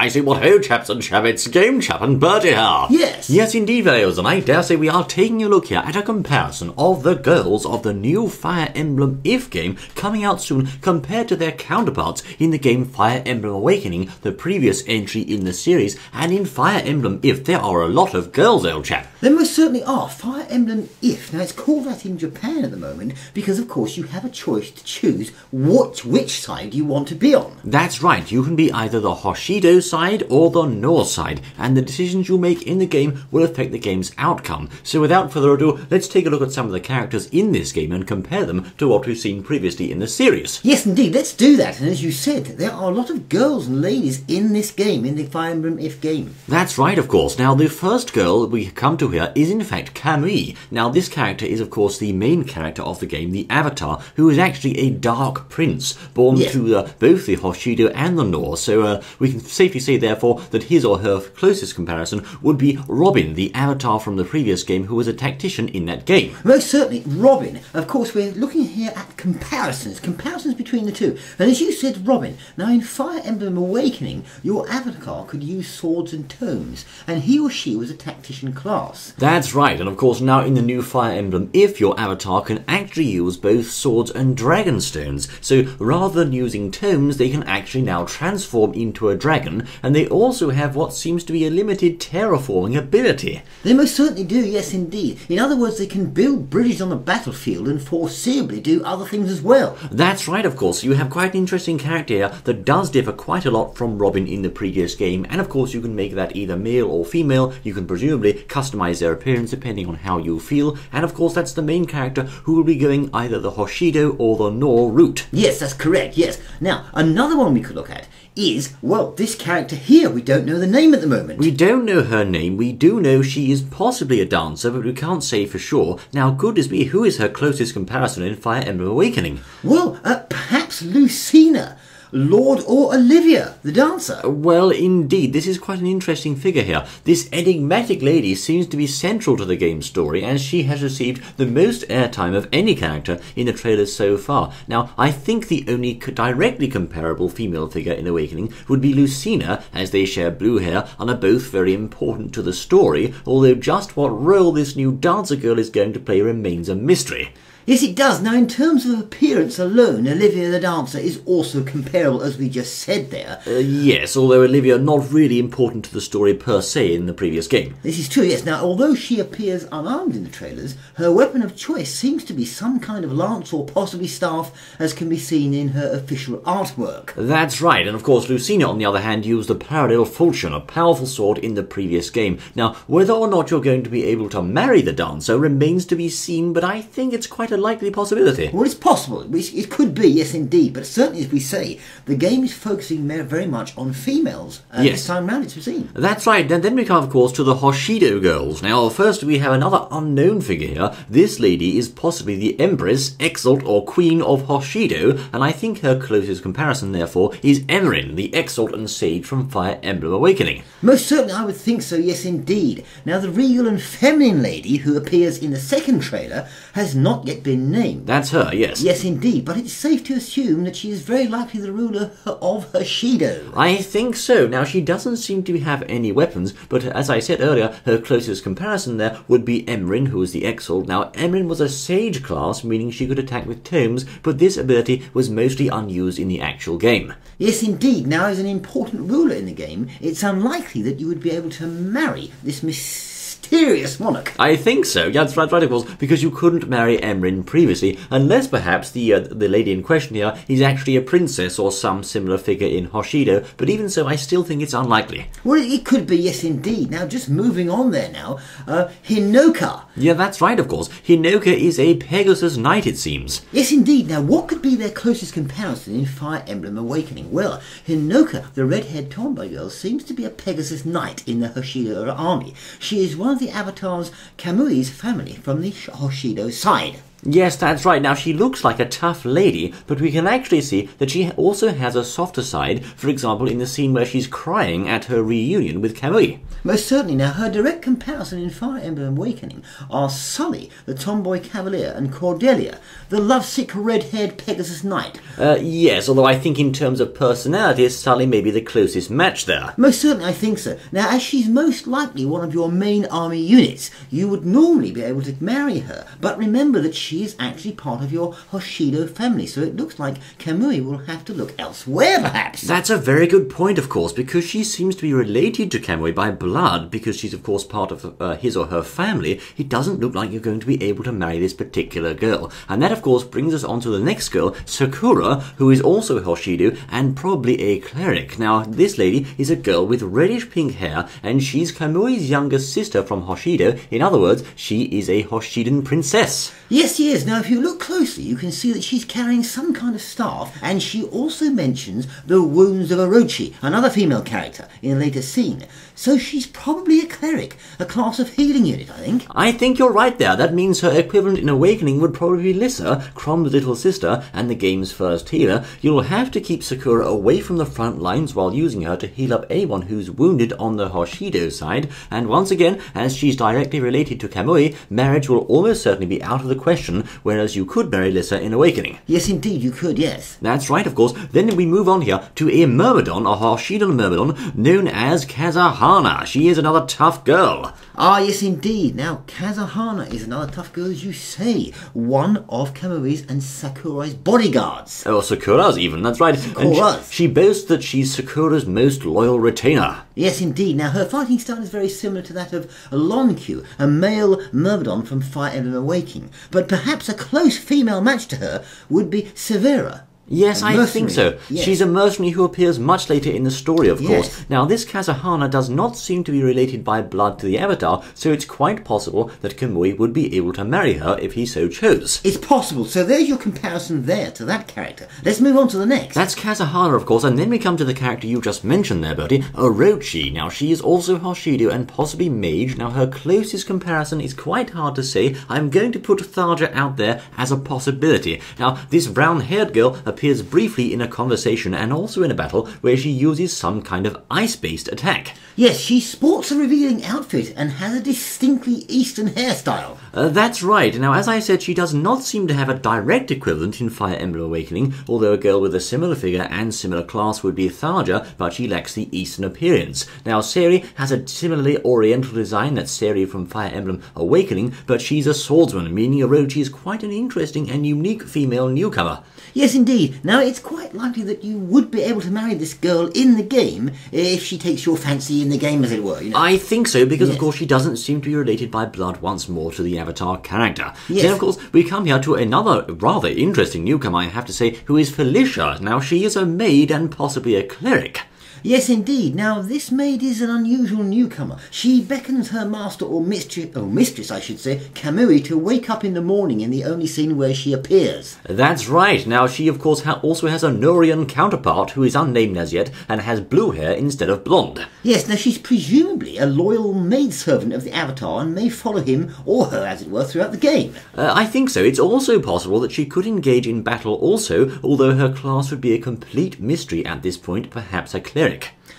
I say what ho, chaps and chabbits, Game Chap and Bertie here. Yes. Yes, indeed, fellows, and I dare say we are taking a look here at a comparison of the girls of the new Fire Emblem If game coming out soon compared to their counterparts in the game Fire Emblem Awakening, the previous entry in the series, and in Fire Emblem If there are a lot of girls, old chap. There most certainly are. Fire Emblem If. Now, it's called that in Japan at the moment because, of course, you have a choice to choose which side you want to be on. That's right, you can be either the Hoshido side or the Nohr side, and the decisions you make in the game will affect the game's outcome. So without further ado, let's take a look at some of the characters in this game and compare them to what we've seen previously in the series. Yes, indeed, let's do that. And as you said, there are a lot of girls and ladies in this game, in the Fire Emblem If game. That's right, of course. Now, the first girl we come to here is in fact Kamui. Now, this character is, of course, the main character of the game, the Avatar, who is actually a Dark Prince, born to both the Hoshido and the Nohr. So we can safely say, therefore, that his or her closest comparison would be Robin, the Avatar from the previous game, who was a tactician in that game. Most certainly, Robin. Of course, we're looking here at comparisons between the two. And as you said, Robin, now in Fire Emblem Awakening, your avatar could use swords and tomes, and he or she was a tactician class. That's right, and of course now in the new Fire Emblem If, your avatar can actually use both swords and dragon stones. So rather than using tomes, they can actually now transform into a dragon, and they also have what seems to be a limited terraforming ability. They most certainly do, yes indeed. In other words, they can build bridges on the battlefield and foreseeably do other things as well. That's right, of course. You have quite an interesting character here that does differ quite a lot from Robin in the previous game, and of course you can make that either male or female. You can presumably customize their appearance depending on how you feel, and of course that's the main character who will be going either the Hoshido or the Nohr route. Yes, that's correct, yes. Now, another one we could look at is, well, this character here. We don't know the name at the moment. We don't know her name. We do know she is possibly a dancer, but we can't say for sure. Now, goodness me, who is her closest comparison in Fire Emblem Awakening? Well, perhaps Lucena, Lord or Olivia, the dancer. Well, indeed, this is quite an interesting figure here. This enigmatic lady seems to be central to the game's story, as she has received the most airtime of any character in the trailers so far. Now, I think the only directly comparable female figure in Awakening would be Lucena, as they share blue hair and are both very important to the story, although just what role this new dancer girl is going to play remains a mystery. Yes, it does. Now, in terms of appearance alone, Olivia the dancer is also comparable, as we just said there. Yes, although Olivia not really important to the story per se in the previous game. This is true, yes. Now, although she appears unarmed in the trailers, her weapon of choice seems to be some kind of lance or possibly staff, as can be seen in her official artwork. That's right, and of course Lucena, on the other hand, used the parallel falchion, a powerful sword in the previous game. Now, whether or not you're going to be able to marry the dancer remains to be seen, but I think it's quite a likely possibility. Well, it's possible. It could be, yes indeed, but certainly, as we say, the game is focusing very much on females. This time round, it's seen. That's right, and then we come, of course, to the Hoshido girls. Now, first we have another unknown figure here. This lady is possibly the Empress, Exalt, or Queen of Hoshido, and I think her closest comparison, therefore, is Emerin, the Exalt and Sage from Fire Emblem Awakening. Most certainly, I would think so, yes indeed. Now, the regal and feminine lady who appears in the second trailer has not yet been named. That's her, yes. Yes, indeed, but it's safe to assume that she is very likely the ruler of Hoshido. I think so. Now, she doesn't seem to have any weapons, but as I said earlier, her closest comparison there would be Emerin, who is the Exalt. Now, Emerin was a Sage class, meaning she could attack with tomes, but this ability was mostly unused in the actual game. Yes, indeed. Now, as an important ruler in the game, it's unlikely that you would be able to marry this mysterious monarch. I think so. Yeah, that's right, of course, because you couldn't marry Emerin previously, unless perhaps the lady in question here is actually a princess or some similar figure in Hoshido, but even so, I still think it's unlikely. Well, it could be, yes, indeed. Now, just moving on there now, Honoka. Yeah, that's right, of course. Honoka is a Pegasus Knight, it seems. Yes, indeed. Now, what could be their closest comparison in Fire Emblem Awakening? Well, Honoka, the red-haired tomboy girl, seems to be a Pegasus Knight in the Hoshido army. She is one of the avatars Kamui's family from the Hoshido side. Yes, that's right. Now, she looks like a tough lady, but we can actually see that she also has a softer side, for example, in the scene where she's crying at her reunion with Kamui. Most certainly. Now, her direct comparison in Fire Emblem Awakening are Sully, the tomboy cavalier, and Cordelia, the lovesick red-haired Pegasus knight. Yes, although I think in terms of personality, Sully may be the closest match there. Most certainly, I think so. Now, as she's most likely one of your main army units, you would normally be able to marry her, but remember that she is actually part of your Hoshido family, so it looks like Kamui will have to look elsewhere, perhaps. That's a very good point, of course, because she seems to be related to Kamui by blood, because she's, of course, part of his or her family. It doesn't look like you're going to be able to marry this particular girl. And that, of course, brings us on to the next girl, Sakura, who is also Hoshido and probably a cleric. Now, this lady is a girl with reddish-pink hair, and she's Kamui's younger sister from Hoshido. In other words, she is a Hoshidan princess. Yes, she is. Now, if you look closely, you can see that she's carrying some kind of staff, and she also mentions the wounds of Orochi, another female character, in a later scene. So she's probably a cleric, a class of healing unit, I think. I think you're right there. That means her equivalent in Awakening would probably be Lissa, Crom's little sister, and the game's first healer. You'll have to keep Sakura away from the front lines while using her to heal up anyone who's wounded on the Hoshido side, and once again, as she's directly related to Kamui, marriage will almost certainly be out of the question, whereas you could marry Lissa in Awakening. Yes, indeed, you could, yes. That's right, of course. Then we move on here to a Myrmidon, a Hoshidan Myrmidon, known as Kazahana. She is another tough girl. Ah, yes, indeed. Now, Kazahana is another tough girl, as you say. One of Kamui's and Sakurai's bodyguards. Oh, Sakura's even, that's right. Sakura's. She boasts that she's Sakura's most loyal retainer. Yes, indeed. Now, her fighting style is very similar to that of Lonkyu, a male Myrmidon from Fire Emblem Awakening. But perhaps a close female match to her would be Severa. Yes, I think so. Yes. She's a mercenary who appears much later in the story, of course. Yes. Now, this Kazahana does not seem to be related by blood to the Avatar, so it's quite possible that Kamui would be able to marry her if he so chose. It's possible. So there's your comparison there to that character. Let's move on to the next. That's Kazahana, of course, and then we come to the character you just mentioned there, Bertie, Orochi. Now, she is also Hoshido and possibly mage. Now, her closest comparison is quite hard to say. I'm going to put Tharja out there as a possibility. Now, this brown-haired girl appears briefly in a conversation and also in a battle where she uses some kind of ice-based attack. Yes, she sports a revealing outfit and has a distinctly Eastern hairstyle. That's right. Now, as I said, she does not seem to have a direct equivalent in Fire Emblem Awakening, although a girl with a similar figure and similar class would be Tharja, but she lacks the Eastern appearance. Now, Seri has a similarly oriental design that's Seri from Fire Emblem Awakening, but she's a swordsman, meaning Orochi is quite an interesting and unique female newcomer. Yes, indeed. Now, it's quite likely that you would be able to marry this girl in the game if she takes your fancy in the game, as it were. You know? I think so, because Yes. of course she doesn't seem to be related by blood once more to the Avatar character. Yes. Then, of course, we come here to another rather interesting newcomer, I have to say, who is Felicia. Now, she is a maid and possibly a cleric. Yes, indeed. Now, this maid is an unusual newcomer. She beckons her master or mistress, I should say, Kamui, to wake up in the morning in the only scene where she appears. That's right. Now, she, of course, also has a Nohrian counterpart who is unnamed as yet and has blue hair instead of blonde. Yes, now she's presumably a loyal maidservant of the Avatar and may follow him, or her as it were, throughout the game. I think so. It's also possible that she could engage in battle also, although her class would be a complete mystery at this point, perhaps a cleric.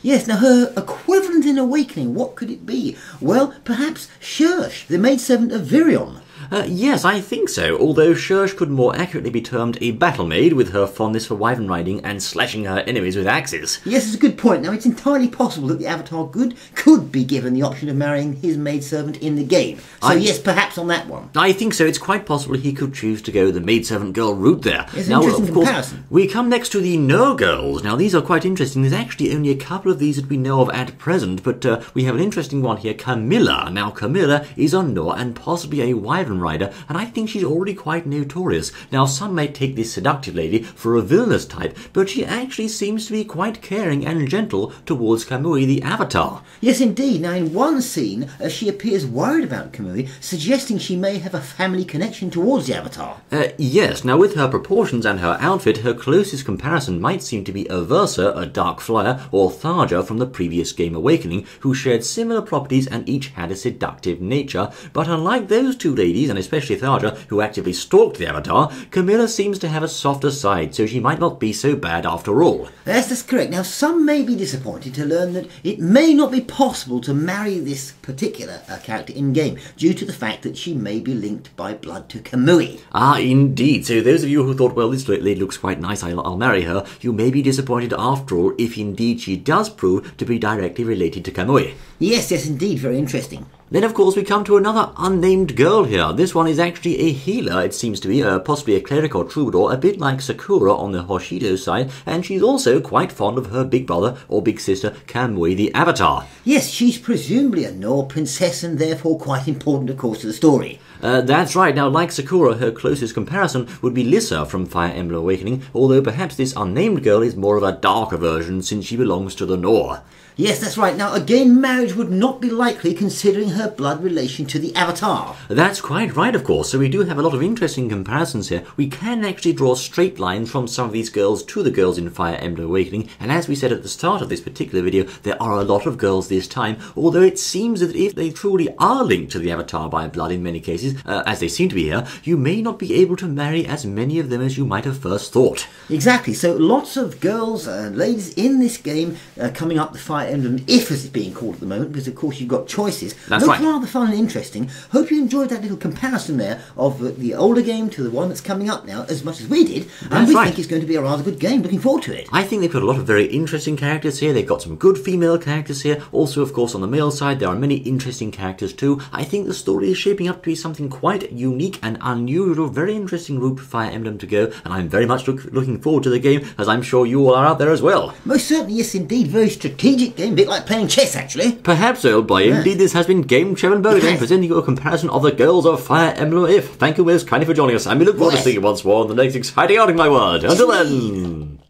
Yes, now her equivalent in Awakening, what could it be? Well, perhaps Shursh, the maidservant of Virion. Yes, I think so, although Shursh could more accurately be termed a battle maid with her fondness for wyvern riding and slashing her enemies with axes. Yes, it's a good point. Now, it's entirely possible that the Avatar could be given the option of marrying his maidservant in the game. So, yes, perhaps on that one. I think so. It's quite possible he could choose to go the maidservant girl route there. It's now, an interesting of course, comparison. we come next to the Nohr girls. Now, these are quite interesting. There's actually only a couple of these that we know of at present, but we have an interesting one here, Camilla. Now, Camilla is a Nohr and possibly a wyvern rider, and I think she's already quite notorious. Now, some may take this seductive lady for a villainous type, but she actually seems to be quite caring and gentle towards Kamui the Avatar. Yes, indeed. Now, in one scene, she appears worried about Kamui, suggesting she may have a family connection towards the Avatar. Yes, now with her proportions and her outfit, her closest comparison might seem to be Aversa, a dark flyer, or Tharja from the previous game Awakening, who shared similar properties and each had a seductive nature, but unlike those two ladies, ladies, and especially Tharja, who actively stalked the Avatar, Camilla seems to have a softer side, so she might not be so bad after all. Yes, that's correct. Now, some may be disappointed to learn that it may not be possible to marry this particular character in-game, due to the fact that she may be linked by blood to Kamui. Ah, indeed. So those of you who thought, well, this lady looks quite nice, I'll marry her, you may be disappointed after all if indeed she does prove to be directly related to Kamui. Yes, indeed, very interesting. Then, of course, we come to another unnamed girl here. This one is actually a healer, it seems to be, possibly a cleric or troubadour, a bit like Sakura on the Hoshido side, and she's also quite fond of her big brother or big sister, Kamui the Avatar. Yes, she's presumably a Nohr princess and therefore quite important, of course, to the story. That's right. Now, like Sakura, her closest comparison would be Lissa from Fire Emblem Awakening, although perhaps this unnamed girl is more of a darker version since she belongs to the Nohr. Yes, that's right. Now, again, marriage would not be likely considering her blood relation to the Avatar. That's quite right, of course. So we do have a lot of interesting comparisons here. We can actually draw straight lines from some of these girls to the girls in Fire Emblem Awakening. And as we said at the start of this particular video, there are a lot of girls this time, although it seems that if they truly are linked to the Avatar by blood in many cases, as they seem to be here, you may not be able to marry as many of them as you might have first thought. Exactly. So lots of girls and ladies in this game coming up the Fire Emblem If, as it's being called at the moment, because of course you've got choices. That's Look, right. rather fun and interesting. Hope you enjoyed that little comparison there of the older game to the one that's coming up now, as much as we did. And we think it's going to be a rather good game. Looking forward to it. I think they've got a lot of very interesting characters here. They've got some good female characters here. Also, of course, on the male side, there are many interesting characters too. I think the story is shaping up to be something quite unique and unusual. Very interesting route for Fire Emblem to go, and I'm very much looking forward to the game, as I'm sure you all are out there as well. Most certainly, yes, indeed. Very strategic game, a bit like playing chess, actually. Perhaps, old boy. Yeah. Indeed, this has been Game Chairman Bowden presenting you a comparison of the girls of Fire Emblem If. Thank you most kindly for joining us, and we look forward to seeing you once more on the next exciting outing, my word. Until then...